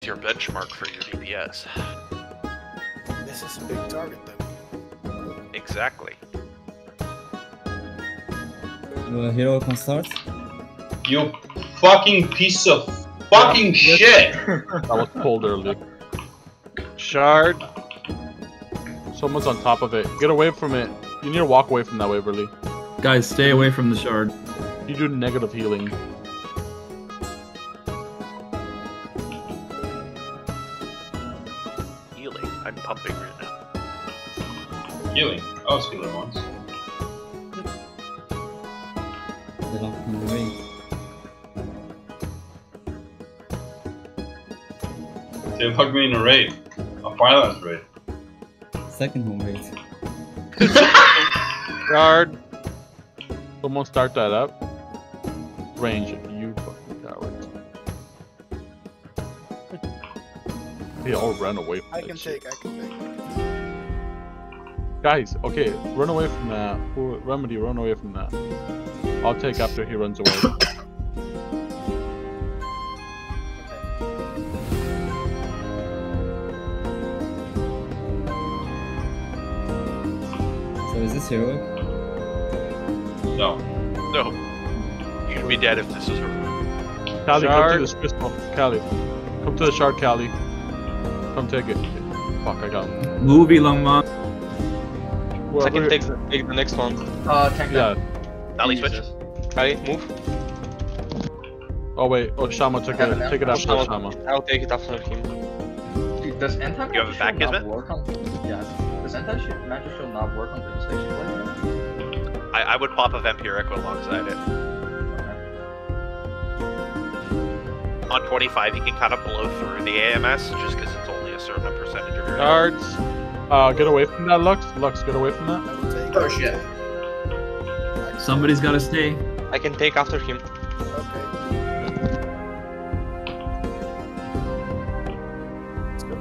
your benchmark for your DPS. This is a big target then. Exactly. The hero can start. You fucking piece of fucking shit! That was pulled early. Shard. Someone's on top of it. Get away from it. You need to walk away from that, Waverly. Guys, stay away from the shard. You do negative healing. Healing. I'm pumping right now. Healing. I was healing once. They don't come away. They fucked me in a raid. A violence raid. Second home rate. Guard. Someone start that up. Range. You fucking coward. They all ran away from I that can shit. take. Guys, okay, run away from that. Remedy, run away from that. I'll take after he runs away. So is this heroic? No. No. You should be dead if this is her. Callie, come Shard. to this crystal. Callie. Come to the shard, Callie. Come take it. Fuck, I got him. Movie, Longmont. I can take the next one. Tank Yeah. Dolly switch. Kali, move. Oh wait, oh Shama took it. Take it after Shama. I'll take it after him. Does anti You have a back, not Kismet? work on? Yeah. Does anti magic shield not work on the station play? I would pop a Vampiric alongside it. On 25, you can kind of blow through the AMS just because it's only a certain percentage of your Guards. Get away from that, Lux. Lux, get away from that. I will take. Oh shit. Somebody's gotta stay. I can take after him. Okay. Let's go.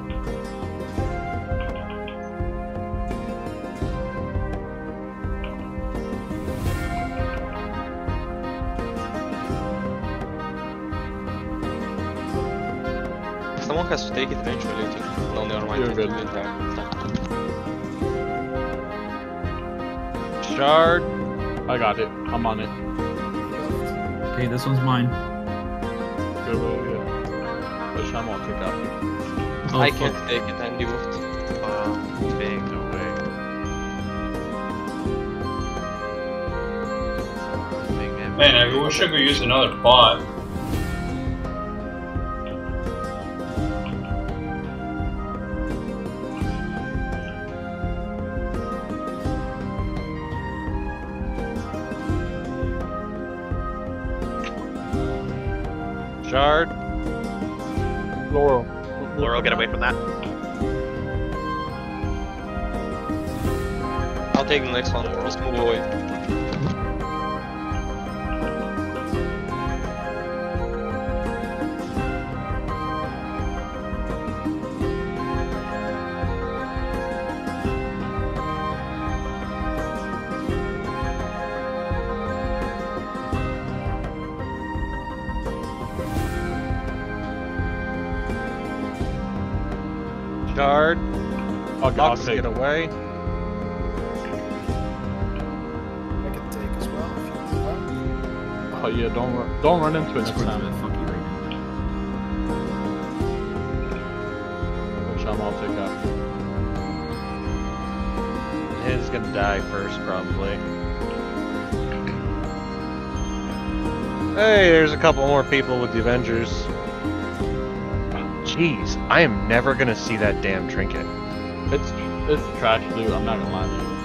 Someone has to take it eventually, I think. No, never mind. You're good. Stop. Shard. I got it. I'm on it. Okay, this one's mine. Good way, yeah. But Shama will take after. Oh, I fuck. can't take it, I'm debuffed. Big no way. Big Man, I wish I could use another bot. Shard. Laurel. Laurel, get away from that. I'll take the next one, just move away. Shard. I'll Lux, take get it. away. I can take as well if you want. Oh yeah, don't run into it next time. Fuck you right now. Shama will take after. His gonna die first, probably. Hey, there's a couple more people with the Avengers. Jeez, I am never gonna see that damn trinket. It's trash loot, I'm not gonna lie to you.